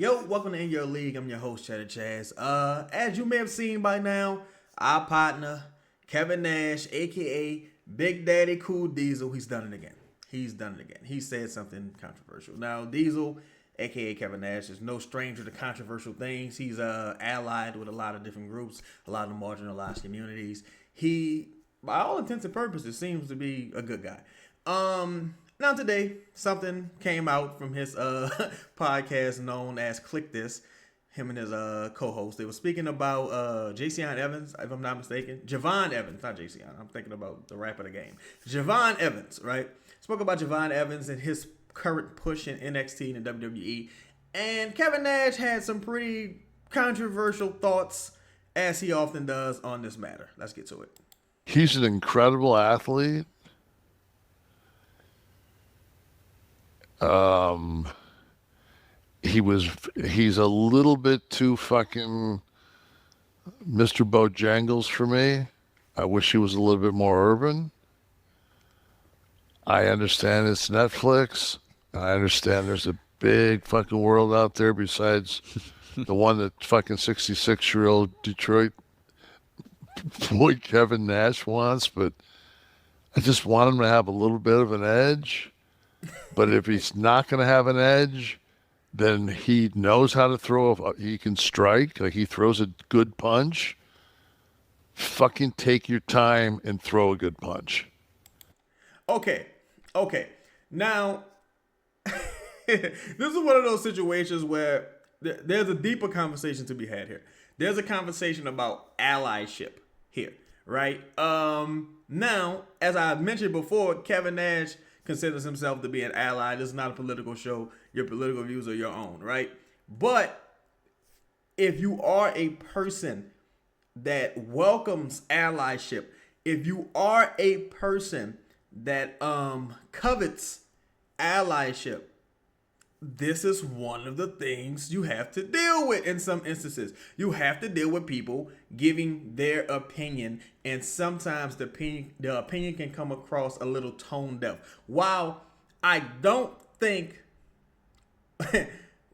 Yo, welcome to In Your League. I'm your host, Cheddar Chaz. As you may have seen by now, our partner, Kevin Nash, aka Big Daddy Cool Diesel, he's done it again. He said something controversial. Now, Diesel, aka Kevin Nash, is no stranger to controversial things. He's allied with a lot of different groups, a lot of marginalized communities. He, by all intents and purposes, seems to be a good guy. Now today, something came out from his podcast known as Click This. Him and his co-host. They were speaking about Jason Evans, if I'm not mistaken. Javon Evans, not Jason. I'm thinking about the rap of the game. Javon Evans, right? Spoke about Javon Evans and his current push in NXT and WWE. And Kevin Nash had some pretty controversial thoughts, as he often does, on this matter. Let's get to it. He's an incredible athlete. He's a little bit too fucking Mr. Bojangles for me. I wish he was a little bit more urban. I understand it's Netflix. I understand there's a big fucking world out there besides the one that fucking 66-year-old Detroit boy Kevin Nash wants, but I just want him to have a little bit of an edge. But if he's not going to have an edge, then he knows how to throw. He can strike. Like, he throws a good punch. Fucking take your time and throw a good punch. Okay. Now, this is one of those situations where there's a deeper conversation to be had here. There's a conversation about allyship here, right? Now, as I mentioned before, Kevin Nash considers himself to be an ally. This is not a political show. Your political views are your own, right? But if you are a person that welcomes allyship, if you are a person that covets allyship, this is one of the things you have to deal with in some instances. You have to deal with people giving their opinion, and sometimes the opinion can come across a little tone deaf. While I don't think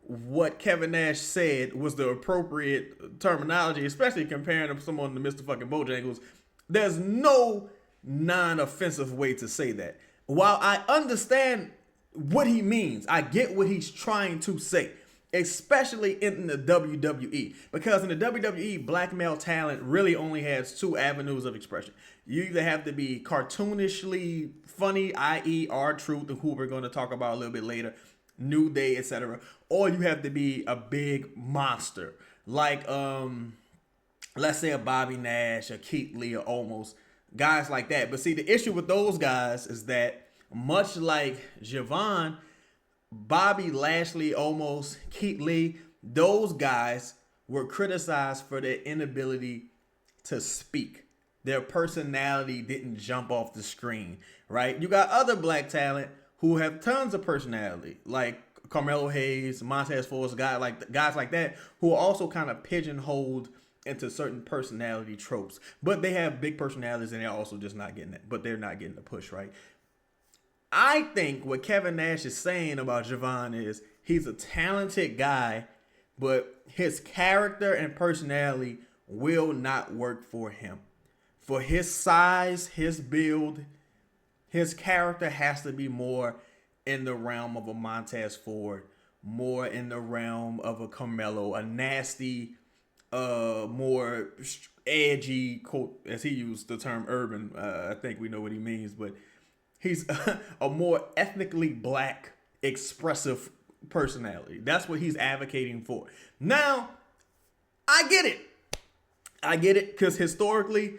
what Kevin Nash said was the appropriate terminology, especially comparing to someone to Mr. fucking Bojangles, there's no non-offensive way to say that. While I understand what he means, I get what he's trying to say, especially in the WWE, because in the WWE, black male talent really only has two avenues of expression. You either have to be cartoonishly funny, i.e. R-Truth, who we're going to talk about a little bit later, New Day, etc., or you have to be a big monster, like let's say a Bobby Nash, a Keith Lee, or almost guys like that. But see, the issue with those guys is that, much like Javon, Bobby Lashley, almost Keith Lee, those guys were criticized for their inability to speak. Their personality didn't jump off the screen, right? You got other black talent who have tons of personality, like Carmelo Hayes, Montez Ford, guys like that, who are also kind of pigeonholed into certain personality tropes. But they have big personalities, and they're also just not getting it. But they're not getting the push, right? I think what Kevin Nash is saying about Javon is he's a talented guy, but his character and personality will not work for him. For his size, his build, his character has to be more in the realm of a Montez Ford, more in the realm of a Carmelo, a nasty, more edgy, quote, as he used the term urban. I think we know what he means, but he's a more ethnically black, expressive personality. That's what he's advocating for. Now, I get it, because historically,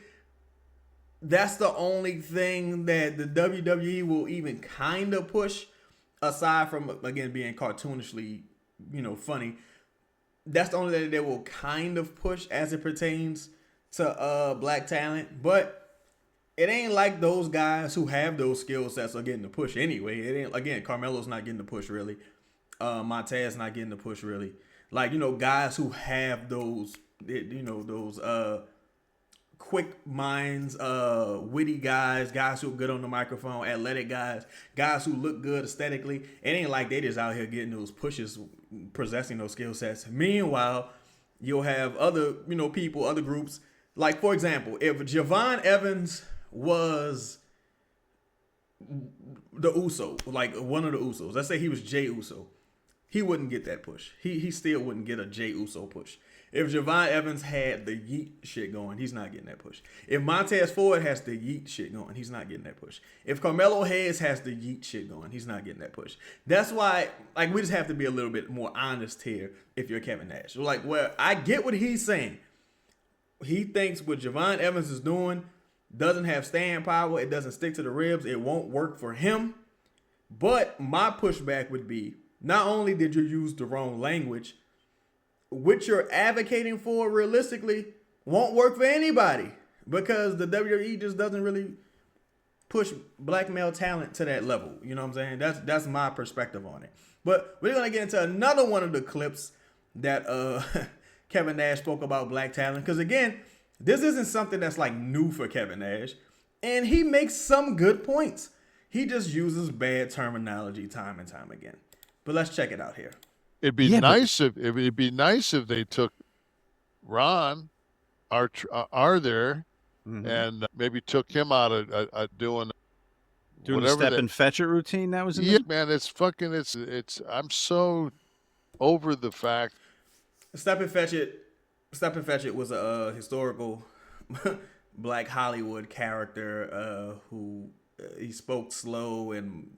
that's the only thing that the WWE will even kind of push, aside from, again, being cartoonishly, funny. That's the only thing that they will kind of push as it pertains to black talent. But it ain't like those guys who have those skill sets are getting the push anyway. It ain't, again, Carmelo's not getting the push really. Montez not getting the push really. Like, guys who have those, those quick minds, witty guys who are good on the microphone, athletic guys who look good aesthetically. It ain't like they just out here getting those pushes, possessing those skill sets. Meanwhile, you'll have other, people, other groups. Like, for example, if Javon Evans was the Uso, like one of the Usos, let's say he was Jay Uso, he wouldn't get that push. He still wouldn't get a Jay Uso push. If Javon Evans had the yeet shit going, he's not getting that push. If Montez Ford has the yeet shit going, he's not getting that push. If Carmelo Hayes has the yeet shit going, he's not getting that push. That's why, like, we just have to be a little bit more honest here if you're Kevin Nash. Like, well, I get what he's saying. He thinks what Javon Evans is doing doesn't have staying power. It doesn't stick to the ribs. It won't work for him. But my pushback would be, not only did you use the wrong language, what you're advocating for realistically won't work for anybody, because the WWE just doesn't really push black male talent to that level. You know what I'm saying? That's my perspective on it. But we're going to get into another one of the clips that Kevin Nash spoke about black talent. Because again, this isn't something that's like new for Kevin Nash. And he makes some good points. He just uses bad terminology time and time again. But let's check it out here. It'd be nice if they took Ron, our there, and maybe took him out of doing the step and fetch it routine that was in there? Man, it's I'm so over the fact. Step and fetch it was a historical black Hollywood character who he spoke slow and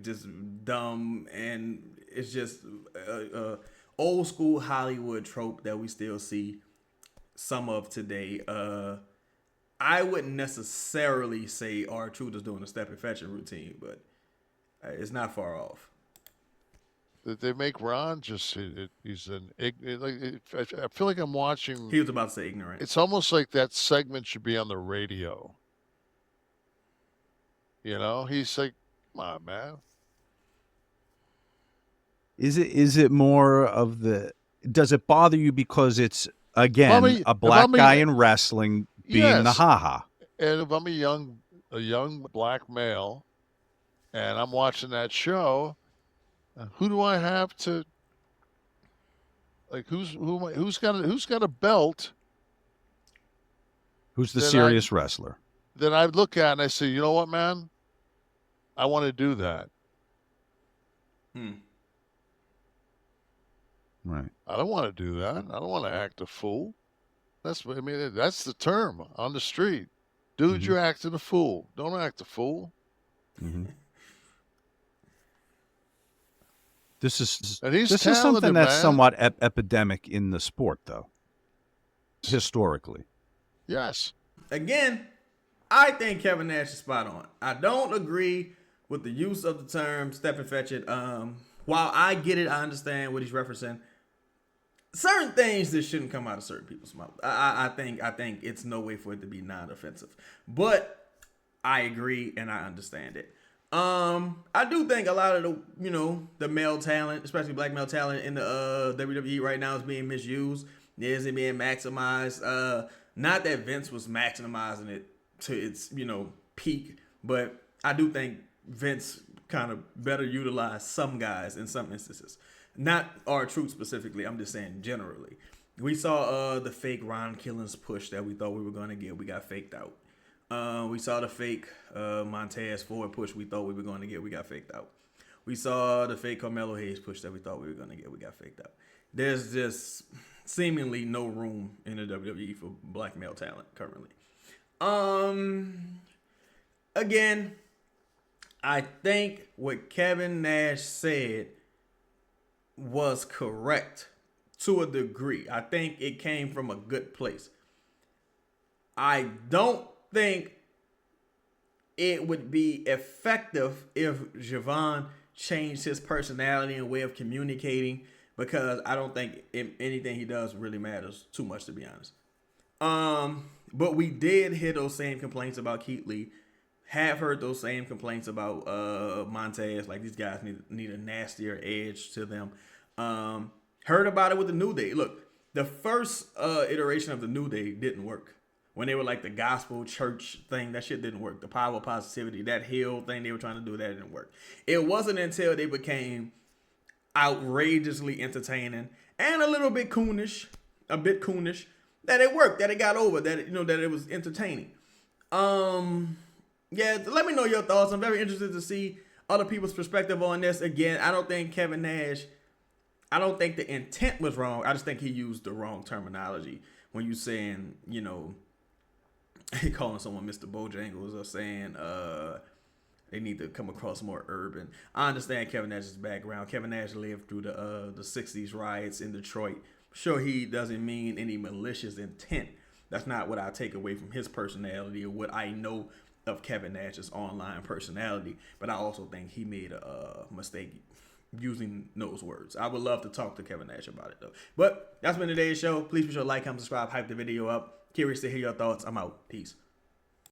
just dumb, and it's just a old school Hollywood trope that we still see some of today. I wouldn't necessarily say R-Truth is doing a step and fetch routine, but it's not far off. They make Ron just he's I feel like I'm watching. He was about to say ignorant. It's almost like that segment should be on the radio. He's like, come on, man. Is it more of the? Does it bother you because it's again a black guy in wrestling being the haha? And if I'm a young black male, and I'm watching that show, who do I have to? Like who's got a belt? Who's the serious wrestler? That I look at and I say, you know what, man? I want to do that. Right. I don't want to do that. I don't want to act a fool. That's the term on the street. Dude, you're acting a fool. Don't act a fool. Mm-hmm. This is talented, something that's man. somewhat epidemic in the sport, though. Historically. Yes. Again, I think Kevin Nash is spot on. I don't agree with the use of the term step and fetch it. While I get it, I understand what he's referencing. Certain things that shouldn't come out of certain people's mouth. I think it's no way for it to be non-offensive. But I agree and I understand it. I do think a lot of the male talent, especially black male talent in the WWE right now, is being misused. It isn't being maximized. Not that Vince was maximizing it to its peak, but I do think Vince kind of better utilize some guys in some instances. Not R-Truth specifically. I'm just saying generally. We saw the fake Ron Killings push that we thought we were going to get. We got faked out. We saw the fake Montez Ford push we thought we were going to get. We got faked out. We saw the fake Carmelo Hayes push that we thought we were going to get. We got faked out. There's just seemingly no room in the WWE for black male talent currently. Again, I think what Kevin Nash said was correct to a degree. I think it came from a good place. I don't think it would be effective if Javon changed his personality and way of communicating, because I don't think anything he does really matters too much, to be honest. But we did hear those same complaints about Keith Lee. Have heard those same complaints about Montez. Like, these guys need a nastier edge to them. Heard about it with the New Day. Look, the first iteration of the New Day didn't work. when they were like the gospel church thing, that shit didn't work. The power of positivity, that heal thing they were trying to do, that didn't work. It wasn't until they became outrageously entertaining and a little bit coonish, that it worked, that it got over, that it, that it was entertaining. Yeah, let me know your thoughts. I'm very interested to see other people's perspective on this. Again, I don't think Kevin Nash, I don't think the intent was wrong. I just think he used the wrong terminology when you saying, calling someone Mr. Bojangles or saying they need to come across more urban. I understand Kevin Nash's background. Kevin Nash lived through the 60s riots in Detroit. I'm sure he doesn't mean any malicious intent. That's not what I take away from his personality or what I know of Kevin Nash's online personality. But I also think he made a mistake using those words. I would love to talk to Kevin Nash about it though. But that's been today's show. Please be sure to like, comment, subscribe, hype the video up. Curious to hear your thoughts. I'm out. Peace.